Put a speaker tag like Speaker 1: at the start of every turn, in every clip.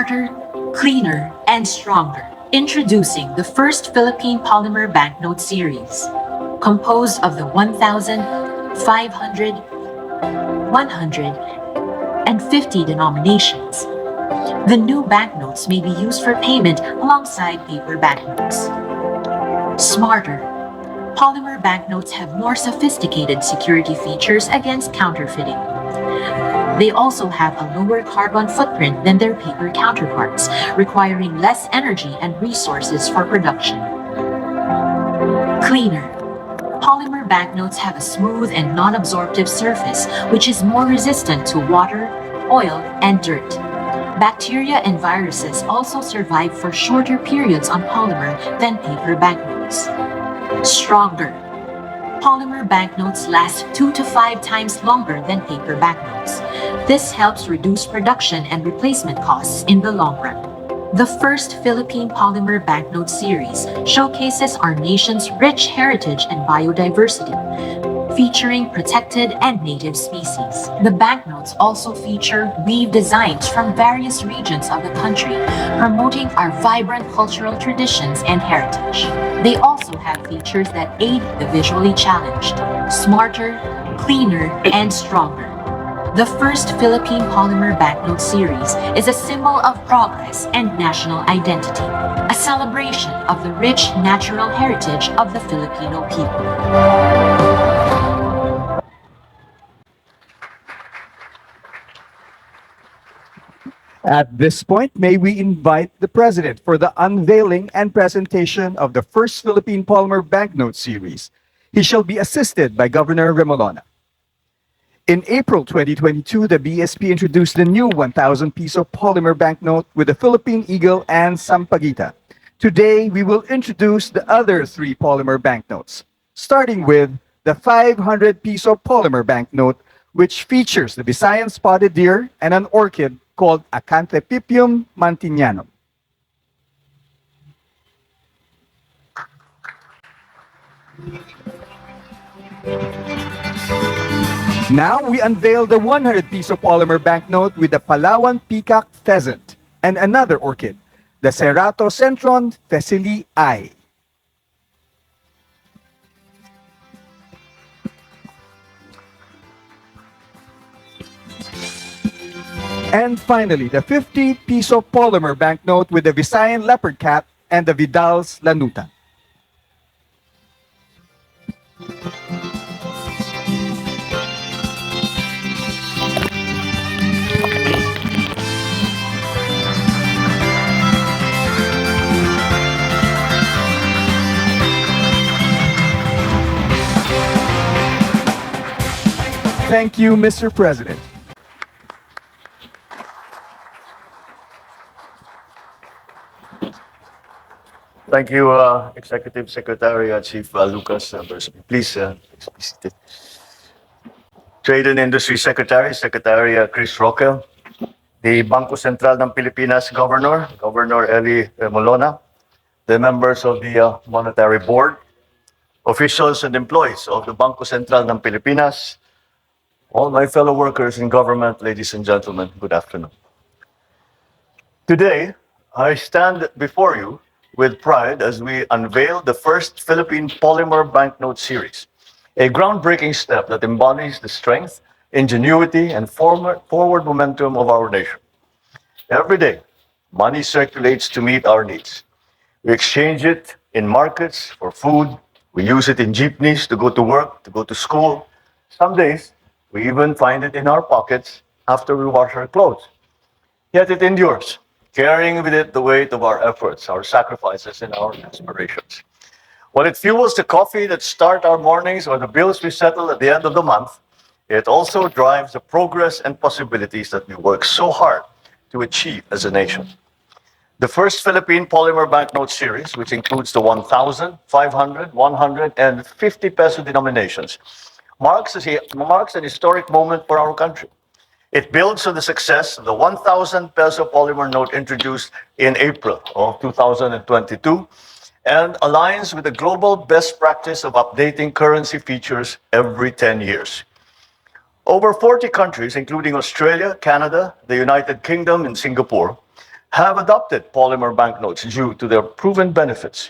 Speaker 1: smarter, cleaner, and stronger. Introducing the first Philippine polymer banknote series, composed of the 1,000, 500, 100, and 50 denominations. The new banknotes may be used for payment alongside paper banknotes. Smarter. Polymer banknotes have more sophisticated security features against counterfeiting. They also have a lower carbon footprint than their paper counterparts, requiring less energy and resources for production. Cleaner. Polymer banknotes have a smooth and non-absorptive surface, which is more resistant to water, oil, and dirt. Bacteria and viruses also survive for shorter periods on polymer than paper banknotes. Stronger. Polymer banknotes last 2 to 5 times longer than paper banknotes. This helps reduce production and replacement costs in the long run. The first Philippine polymer banknote series showcases our nation's rich heritage and biodiversity, featuring protected and native species. The banknotes also feature weave designs from various regions of the country, promoting our vibrant cultural traditions and heritage. They also have features that aid the visually challenged, smarter, cleaner, and stronger. The first Philippine polymer banknote series is a symbol of progress and national identity, a celebration of the rich natural heritage of the Filipino people.
Speaker 2: At this point, may we invite the President for the unveiling and presentation of the first Philippine Polymer Banknote Series. He shall be assisted by Governor Remolona. In April 2022, the BSP introduced the new 1,000 piso polymer banknote with the Philippine Eagle and Sampaguita. Today, we will introduce the other 3 polymer banknotes, starting with the 500 piso polymer banknote, which features the Visayan spotted deer and an orchid called Pbbm mantinyanum. Now we unveil the 100 piso polymer banknote with the Palawan peacock pheasant and another orchid, the Cerrato Centron Thesili I. And finally, the 50 piso polymer banknote with the Visayan leopard cat and the Vidal's lanutan. Thank you, Mr. President.
Speaker 3: Thank you, Executive Secretary Chief Lucas. Please be seated. Trade and Industry Secretary, Secretary Chris Roque, the Bangko Sentral ng Pilipinas Governor, Governor Eli Remolona, the members of the Monetary Board, officials and employees of the Bangko Sentral ng Pilipinas, all my fellow workers in government, ladies and gentlemen, good afternoon. Today, I stand before you with pride as we unveil the first Philippine Polymer Banknote Series, a groundbreaking step that embodies the strength, ingenuity, and forward momentum of our nation. Every day, money circulates to meet our needs. We exchange it in markets for food, we use it in jeepneys to go to work, to go to school. Some days, we even find it in our pockets after we wash our clothes. Yet it endures, carrying with it the weight of our efforts, our sacrifices, and our aspirations. While it fuels the coffee that start our mornings or the bills we settle at the end of the month, it also drives the progress and possibilities that we work so hard to achieve as a nation. The first Philippine Polymer Banknote Series, which includes the 1,000, 500, 100, and 50 peso denominations, marks an historic moment for our country. It builds on the success of the 1,000 peso polymer note introduced in April of 2022 and aligns with the global best practice of updating currency features every 10 years. Over 40 countries, including Australia, Canada, the United Kingdom, and Singapore, have adopted polymer banknotes due to their proven benefits.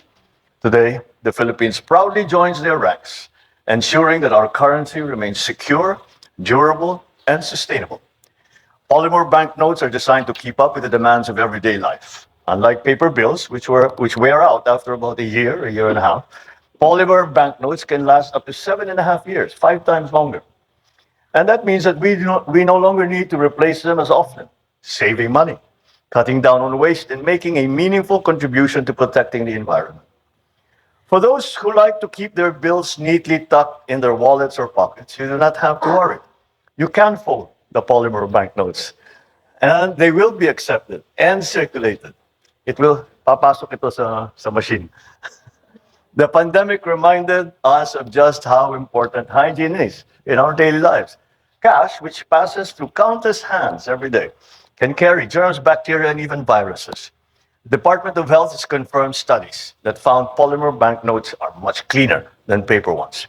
Speaker 3: Today, the Philippines proudly joins their ranks, ensuring that our currency remains secure, durable, and sustainable. Polymer banknotes are designed to keep up with the demands of everyday life. Unlike paper bills, which wear out after about a year and a half, polymer banknotes can last up to 7.5 years, 5 times longer. And that means that we no longer need to replace them as often, saving money, cutting down on waste, and making a meaningful contribution to protecting the environment. For those who like to keep their bills neatly tucked in their wallets or pockets, you do not have to worry. You can fold the polymer banknotes, and they will be accepted and circulated. It will papasok ito sa machine. The pandemic reminded us of just how important hygiene is in our daily lives. Cash, which passes through countless hands every day, can carry germs, bacteria, and even viruses. The Department of Health has confirmed studies that found polymer banknotes are much cleaner than paper ones.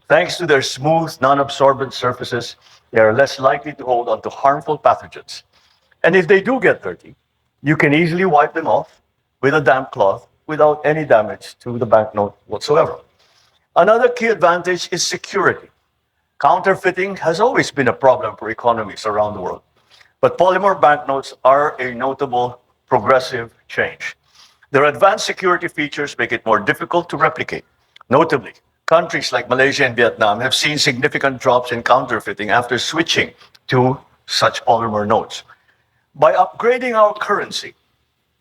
Speaker 3: Thanks to their smooth, non-absorbent surfaces, they are less likely to hold onto harmful pathogens. And if they do get dirty, you can easily wipe them off with a damp cloth without any damage to the banknote whatsoever. Another key advantage is security. Counterfeiting has always been a problem for economies around the world, but polymer banknotes are a notable progressive change. Their advanced security features make it more difficult to replicate. Notably, countries like Malaysia and Vietnam have seen significant drops in counterfeiting after switching to such polymer notes. By upgrading our currency,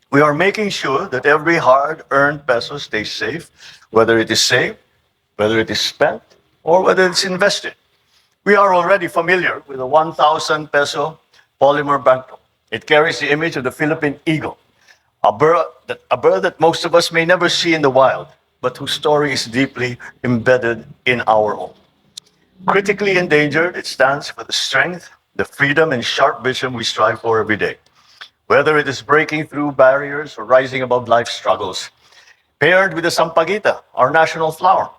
Speaker 3: we are making sure that every hard-earned peso stays safe, whether it is saved, whether it is spent, or whether it's invested. We are already familiar with the 1,000 peso polymer banknote. It carries the image of the Philippine eagle, a bird that most of us may never see in the wild, but whose story is deeply embedded in our own. Critically endangered, it stands for the strength, the freedom, and sharp vision we strive for every day. Whether it is breaking through barriers or rising above life's struggles, paired with the sampaguita, our national flower,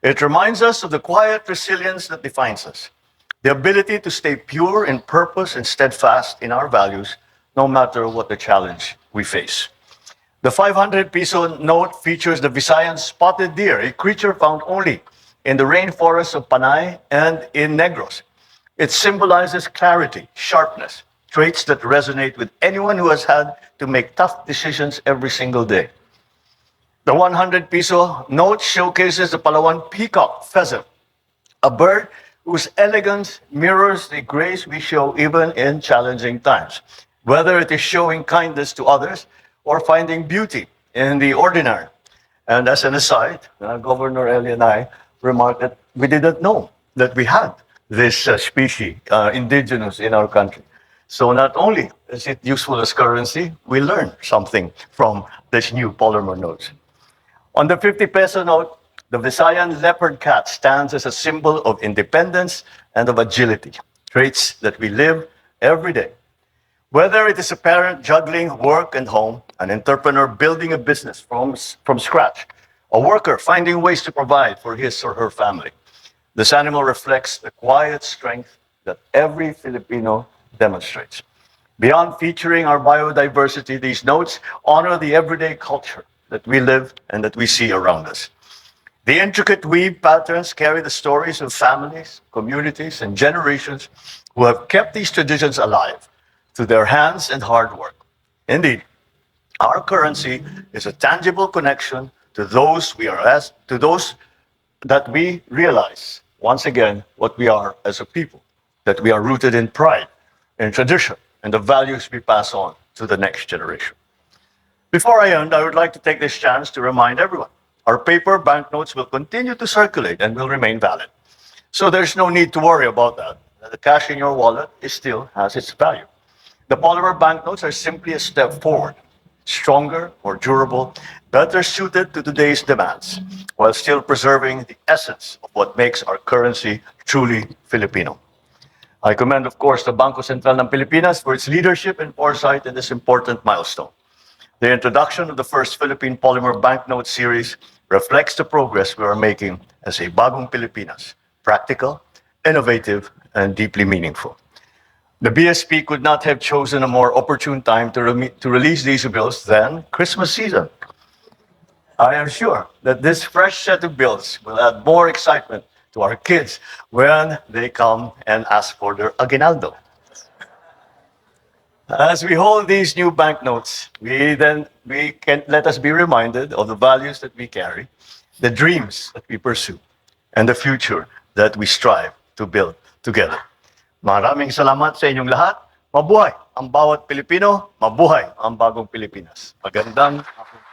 Speaker 3: it reminds us of the quiet resilience that defines us, the ability to stay pure in purpose and steadfast in our values, no matter what the challenge we face. The 500 peso note features the Visayan spotted deer, a creature found only in the rainforests of Panay and in Negros. It symbolizes clarity, sharpness, traits that resonate with anyone who has had to make tough decisions every single day. The 100 peso note showcases the Palawan peacock pheasant, a bird whose elegance mirrors the grace we show even in challenging times, whether it is showing kindness to others or finding beauty in the ordinary. And as an aside, Governor Eli and I remarked that we didn't know that we had this species indigenous in our country. So not only is it useful as currency, we learn something from this new polymer notes. On the 50 peso note, the Visayan leopard cat stands as a symbol of independence and of agility, traits that we live every day. Whether it is a parent juggling work and home, an entrepreneur building a business from scratch, a worker finding ways to provide for his or her family, this animal reflects the quiet strength that every Filipino demonstrates. Beyond featuring our biodiversity, these notes honor the everyday culture that we live and that we see around us. The intricate weave patterns carry the stories of families, communities, and generations who have kept these traditions alive through their hands and hard work. Indeed, our currency is a tangible connection to those to those that we realize once again what we are as a people, that we are rooted in pride, in tradition, and the values we pass on to the next generation. Before I end, I would like to take this chance to remind everyone our paper banknotes will continue to circulate and will remain valid. So there's no need to worry about that. The cash in your wallet still has its value. The polymer banknotes are simply a step forward, stronger, more durable, better suited to today's demands, while still preserving the essence of what makes our currency truly Filipino. I commend, of course, the Bangko Sentral ng Pilipinas for its leadership and foresight in this important milestone. The introduction of the first Philippine polymer banknote series reflects the progress we are making as a bagong Pilipinas, practical, innovative, and deeply meaningful. The BSP could not have chosen a more opportune time to release these bills than Christmas season. I am sure that this fresh set of bills will add more excitement to our kids when they come and ask for their aguinaldo. As we hold these new banknotes, we can let us be reminded of the values that we carry, the dreams that we pursue, and the future that we strive to build together. Maraming salamat sa inyong lahat. Mabuhay ang bawat Pilipino, mabuhay ang bagong Pilipinas. Magandang hapon.